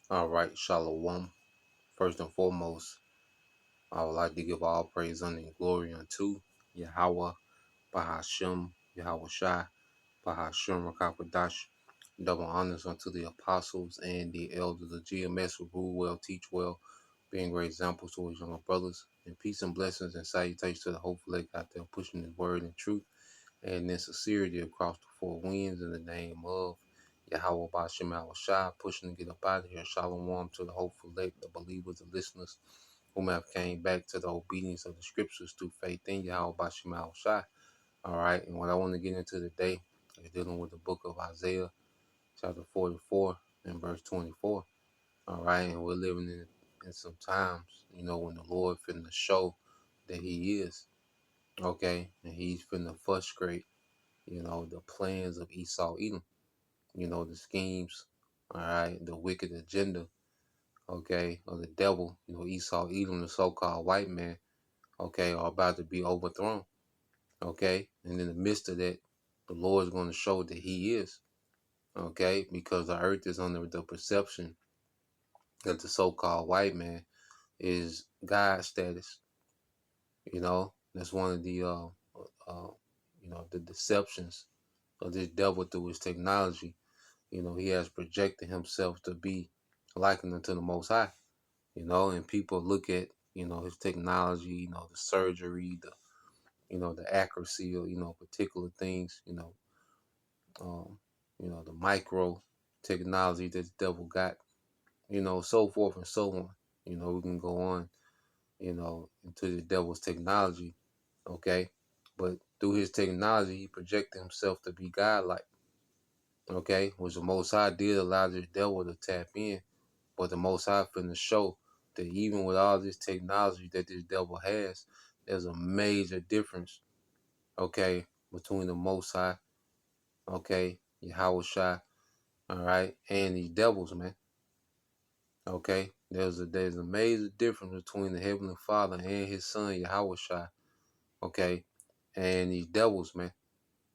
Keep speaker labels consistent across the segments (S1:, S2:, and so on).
S1: All right, Shalom. First and foremost, I would like to give all praise, honor, and glory unto Yahweh, Bahashem, Yahweh Shai, Bahashem, Rakapadash. Double honors unto the apostles and the elders of GMS who rule well, teach well, being great examples to his younger brothers. And peace and blessings and salutations to the hopeful elect out there pushing his word and truth and in sincerity across the four winds in the name of Yahweh Bashem Shai, pushing to get up out of here. Shalom to the hopeful elect, the believers, the listeners, whom have came back to the obedience of the scriptures through faith in Yahweh Bashem Shai. All right, and what I want to get into today is dealing with the book of Isaiah, chapter 44 and verse 24. All right, and we're living in some times, when the Lord finna show that He is, okay, and He's finna frustrate the plans of Esau Edom, the schemes, all right, the wicked agenda, okay, of the devil, Esau Edom, the so-called white man, okay, are about to be overthrown, okay, and in the midst of that, the Lord is going to show that He is, okay, because the earth is under the perception that the so-called white man is God status, that's one of the deceptions of this devil through his technology. He has projected himself to be likened unto the Most High, and people look at, his technology, the surgery, the accuracy of, particular things, um, the micro technology that the devil got, so forth and so on. We can go on, into the devil's technology, okay? But through his technology, he projected himself to be godlike, okay? Which the Most High did allow the devil to tap in. But the Most High finna show that even with all this technology that this devil has, there's a major difference, okay, between the Most High, okay, Yahweh Shai, all right, and these devils, man, okay. There's a major difference between the Heavenly Father and His Son Yahweh Shai, okay, and these devils, man,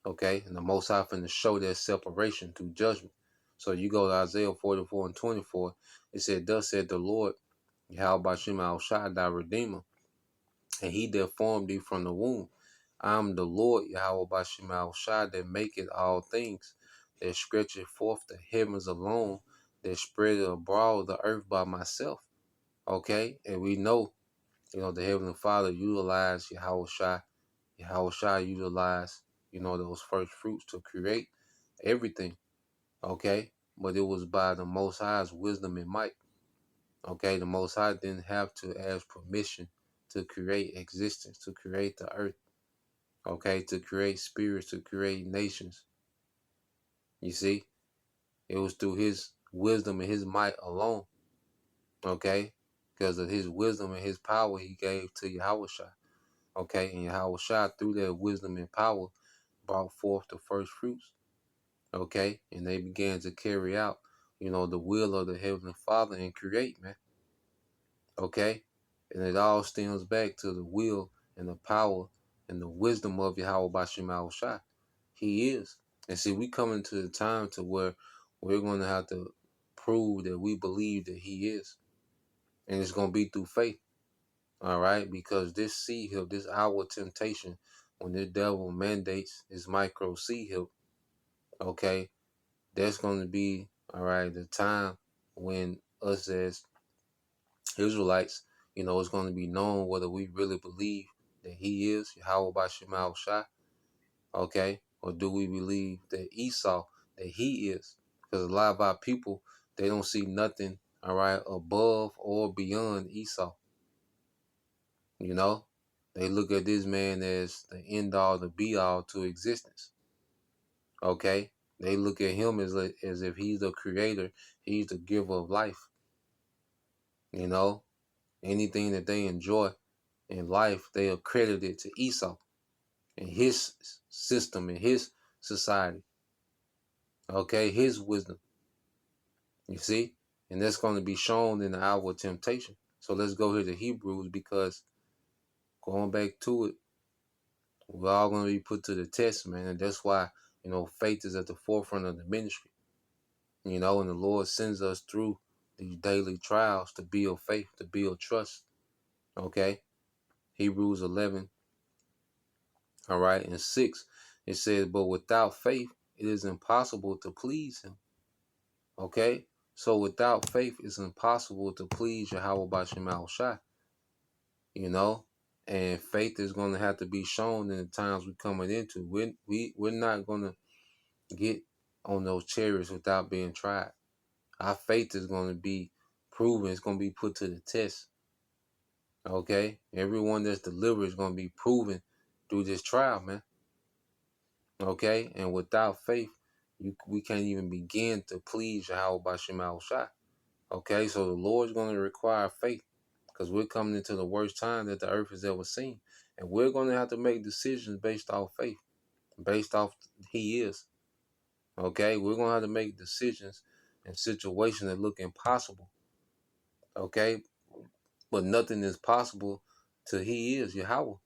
S1: okay, and the Most High finna show that separation through judgment. So you go to Isaiah 44 and 24, it said, "Thus said the Lord, Yahweh Bashem Al Shai, thy Redeemer, and He that formed thee from the womb. I am the Lord Yahweh Bashem Al Shai, that maketh all things, that stretcheth forth the heavens alone, that spreadeth abroad the earth by myself." Okay, and we know, the Heavenly Father utilized Yahweh Shai. Yahweh Shai utilized, those first fruits to create everything. Okay, but it was by the Most High's wisdom and might. Okay, the Most High didn't have to ask permission to create existence, to create the earth, okay, to create spirits, to create nations. You see, it was through His wisdom and His might alone, okay, because of His wisdom and His power He gave to Yahweh Shai, okay, and Yahweh Shai, through that wisdom and power, brought forth the first fruits, okay, and they began to carry out, the will of the Heavenly Father and create, man. Okay? And it all stems back to the will and the power and the wisdom of Yahweh Bashim Shai. He is. And see, we coming to the time to where we're going to have to prove that we believe that He is. And it's going to be through faith. All right? Because this seed hill, this hour temptation, when the devil mandates his micro seed hill, okay, that's going to be, all right, the time when us as Israelites, it's going to be known whether we really believe that He is Yahweh Bashem Shai, okay, or do we believe that Esau, that he is? Because a lot of our people, they don't see nothing, all right, above or beyond Esau. They look at this man as the end all, the be all to existence. Okay, they look at him as if he's the creator, he's the giver of life. Anything that they enjoy in life, they accredit it to Esau and his system and his society. Okay, his wisdom. You see? And that's going to be shown in the hour of temptation. So let's go here to Hebrews, because going back to it, we're all going to be put to the test, man. And that's why, faith is at the forefront of the ministry. And the Lord sends us through these daily trials to build faith, to build trust. Okay. Hebrews 11, all right, and 6, it says, but without faith, it is impossible to please him. Okay. So without faith, it's impossible to please Yahweh Bashim Al Shai, you know, and faith is going to have to be shown in the times we're coming into. We're not going to get on those chariots without being tried. Our faith is going to be proven. It's going to be put to the test. Okay. Everyone that's delivered is going to be proven through this trial, man. Okay. And without faith, we can't even begin to please Yahweh Bashim Al Shai. Okay. So the Lord's going to require faith because we're coming into the worst time that the earth has ever seen. And we're going to have to make decisions based off faith, based off He is. Okay. We're going to have to make decisions in situations that look impossible. Okay. But nothing is possible till He is Yahweh.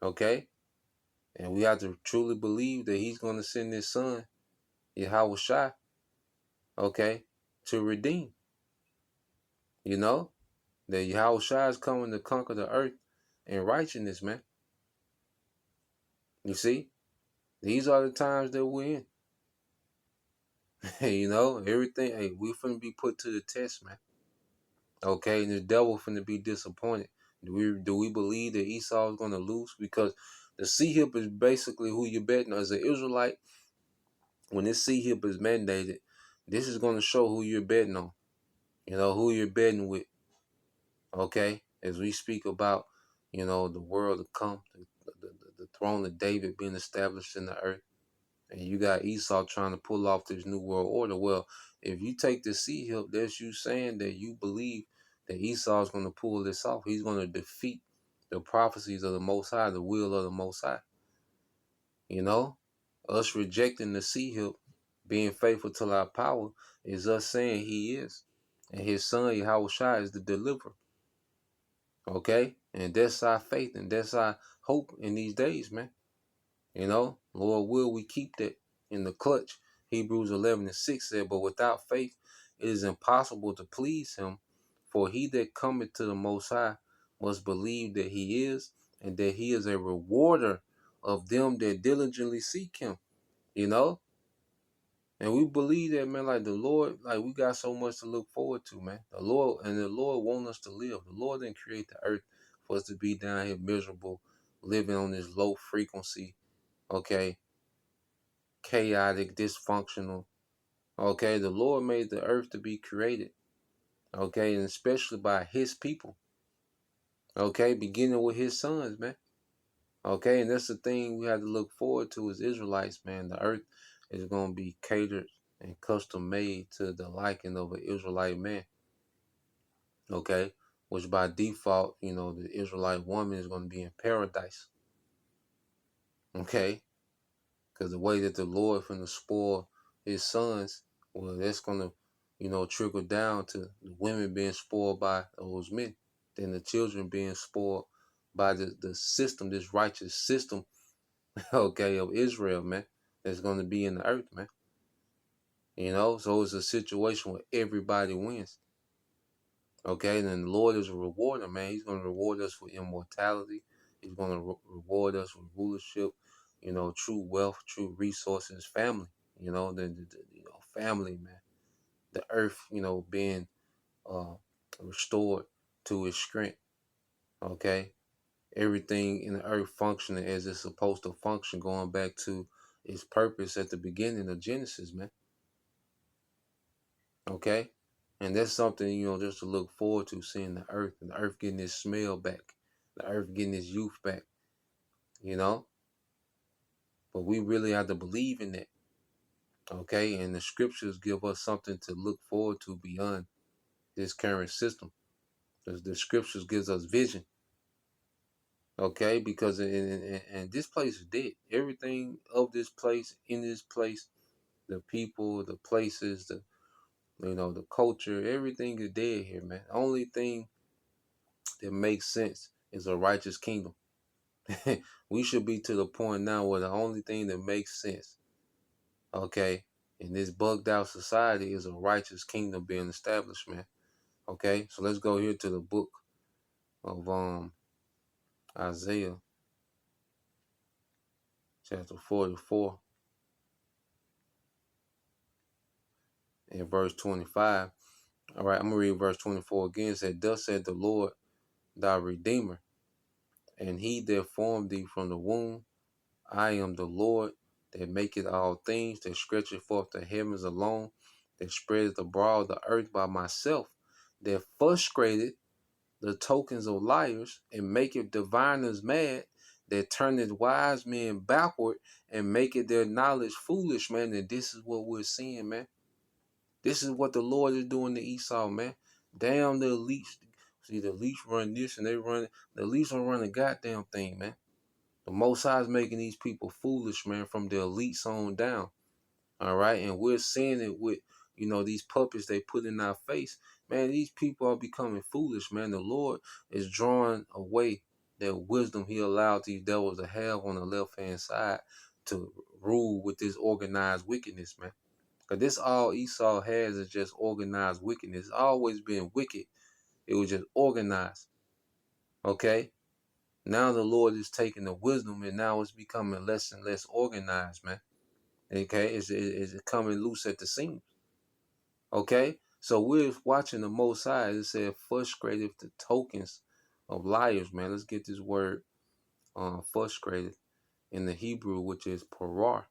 S1: Okay. And we have to truly believe that He's going to send His Son, Yahweh Shai, okay, to redeem. You know, that Yahweh Shai is coming to conquer the earth in righteousness, man. You see, these are the times that we're in. You know, everything, hey, we finna be put to the test, man. Okay, and the devil finna be disappointed. Do we believe that Esau is gonna lose? Because the C-hip is basically who you're betting on. As an Israelite, when this C-hip is mandated, this is gonna show who you're betting on. You know, who you're betting with. Okay, as we speak about, you know, the world to come, the throne of David being established in the earth. And you got Esau trying to pull off this new world order. Well, if you take the C-hip, that's you saying that you believe that Esau is going to pull this off. He's going to defeat the prophecies of the Most High, the will of the Most High. You know, us rejecting the C-hip, being faithful to our power, is us saying He is. And His Son, Yahweh Shai, is the deliverer. Okay? And that's our faith and that's our hope in these days, man. You know, Lord, will we keep that in the clutch? Hebrews 11 and 6 said, but without faith, it is impossible to please Him. For he that cometh to the Most High must believe that He is, and that He is a rewarder of them that diligently seek Him. You know? And we believe that, man, like the Lord, like we got so much to look forward to, man. The Lord wants us to live. The Lord didn't create the earth for us to be down here miserable, living on this low frequency, okay, chaotic, dysfunctional. Okay, the Lord made the earth to be created. Okay, and especially by His people. Okay, beginning with His sons, man. Okay, and that's the thing we have to look forward to as Israelites, man. The earth is going to be catered and custom made to the liking of an Israelite man. Okay, which by default, you know, the Israelite woman is going to be in paradise. Okay, because the way that the Lord finna spoil His sons, well, that's going to, you know, trickle down to the women being spoiled by those men, then the children being spoiled by the system, this righteous system, okay, of Israel, man, that's going to be in the earth, man. You know, so it's a situation where everybody wins. Okay, and then the Lord is a rewarder, man. He's going to reward us for immortality. He's going to reward us with rulership, you know, true wealth, true resources, family, you know, family, man. The earth, you know, being uh, restored to its strength. Okay, everything in the earth functioning as it's supposed to function, going back to its purpose at the beginning of Genesis, man. Okay, and that's something, you know, just to look forward to, seeing the earth and the earth getting its smell back, the earth getting its youth back, you know. But we really have to believe in that. Okay, and the scriptures give us something to look forward to beyond this current system. The scriptures gives us vision. Okay, because and this place is dead. Everything of this place, in this place, the people, the places, the, you know, the culture, everything is dead here, man. The only thing that makes sense is a righteous kingdom. We should be to the point now where the only thing that makes sense, okay, And this bugged out society is a righteous kingdom being established, man. Okay, so let's go here to the book of Isaiah, chapter 44, and verse 25. All right, I'm gonna read verse 24 again. It said, "Thus said the Lord, thy Redeemer, and he that formed thee from the womb. I am the Lord that maketh all things, that stretcheth forth the heavens alone, that spreadeth abroad the earth by myself, that frustrated the tokens of liars, and maketh diviners mad, that turneth wise men backward, and maketh their knowledge foolish," man. And this is what we're seeing, man. This is what the Lord is doing to Esau, man. Damn the elites. See, the elites run this and they run, the elites don't run a goddamn thing, man. The Most High is making these people foolish, man, from the elites on down. All right. And we're seeing it with, these puppets they put in our face. Man, these people are becoming foolish, man. The Lord is drawing away that wisdom he allowed these devils to have on the left hand side to rule with this organized wickedness, man. Because this all Esau has is just organized wickedness. It's always been wicked. It was just organized. Okay? Now the Lord is taking the wisdom and now it's becoming less and less organized, man. Okay? It's coming loose at the seams. Okay? So we're watching the Most High. It said frustrated the tokens of liars, man. Let's get this word frustrated in the Hebrew, which is parar.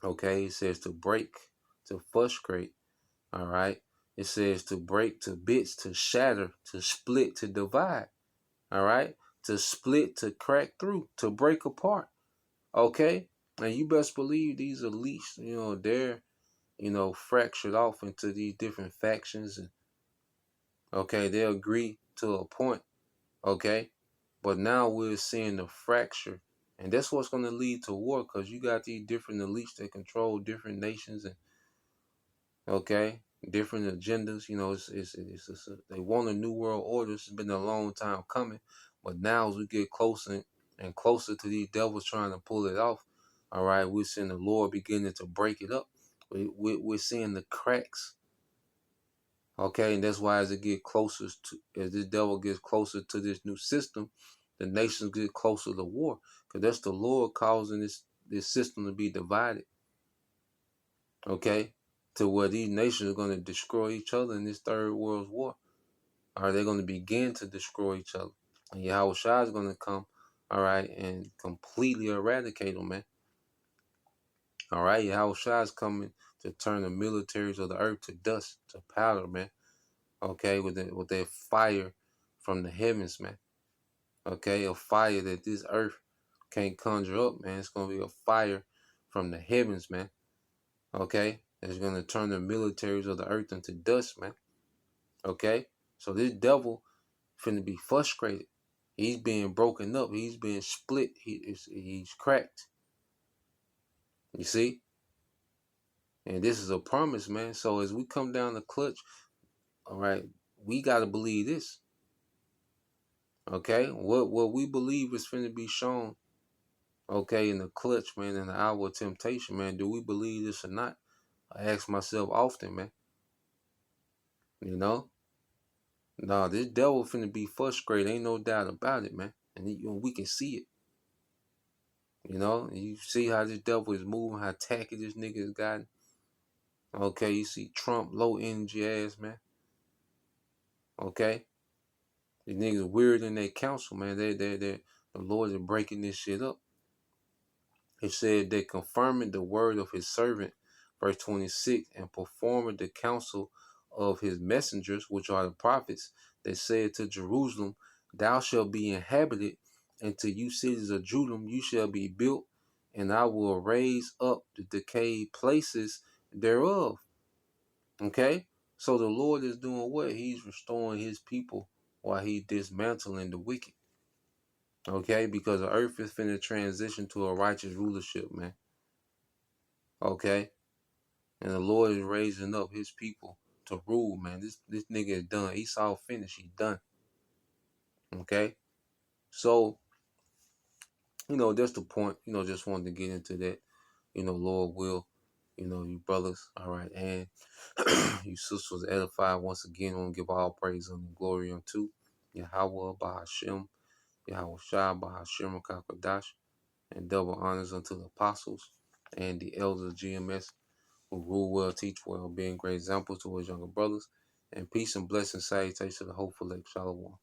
S1: Okay? It says to break, to frustrate. All right. It says to break to bits, to shatter, to split, to divide. All right. To split, to crack through, to break apart. Okay. And you best believe these elites, they're, fractured off into these different factions. And okay, they agree to a point. Okay. But now we're seeing the fracture. And that's what's going to lead to war because you got these different elites that control different nations and okay, different agendas. They want a new world order. It's been a long time coming, but now as we get closer and closer to these devils trying to pull it off, all right, we're seeing the Lord beginning to break it up. We're seeing the cracks. Okay, and that's why as it get closer to, as this devil gets closer to this new system, the nations get closer to war, because that's the Lord causing this system to be divided. Okay, to where these nations are going to destroy each other in this third world war. Are they going to begin to destroy each other? And Yahweh Shai is going to come, all right, and completely eradicate them, man. All right, Yahweh Shai is coming to turn the militaries of the earth to dust, to powder, man. Okay, with that fire from the heavens, man. Okay, a fire that this earth can't conjure up, man. It's going to be a fire from the heavens, man. Okay, it's going to turn the militaries of the earth into dust, man. Okay, so this devil finna be frustrated. He's being broken up. He's being split. He's cracked. You see, and this is a promise, man. So as we come down the clutch, all right, we gotta believe this. Okay, what we believe is finna be shown. Okay, in the clutch, man, in the hour of temptation, man. Do we believe this or not? I ask myself often, man. You know, no, this devil finna be frustrated. Ain't no doubt about it, man. And we can see it. You see how this devil is moving, how tacky this nigga has gotten. Okay, you see Trump, low energy ass, man. Okay, these niggas weird in their council, man. The Lord is breaking this shit up. It said they confirming the word of his servant, verse 26, and performing the counsel of his messengers, which are the prophets, that said to Jerusalem, thou shalt be inhabited, and to you cities of Judah you shall be built, and I will raise up the decayed places thereof. Okay? So the Lord is doing what? He's restoring his people while he's dismantling the wicked. Okay? Because the earth is finna transition to a righteous rulership, man. Okay? And the Lord is raising up his people to rule, man. This nigga is done. Esau finished. He's done. Okay? So, that's the point. Just wanted to get into that. Lord will. you brothers, all right, and you sisters edified once again. I want to give all praise and glory unto Yahweh Bahashem, Yahweh Shah Bahashem Kakadash, and double honors unto the apostles and the elders of GMS who rule well, teach well, being great examples to his younger brothers, and peace and blessing salutations to the hopeful Lake Shalom.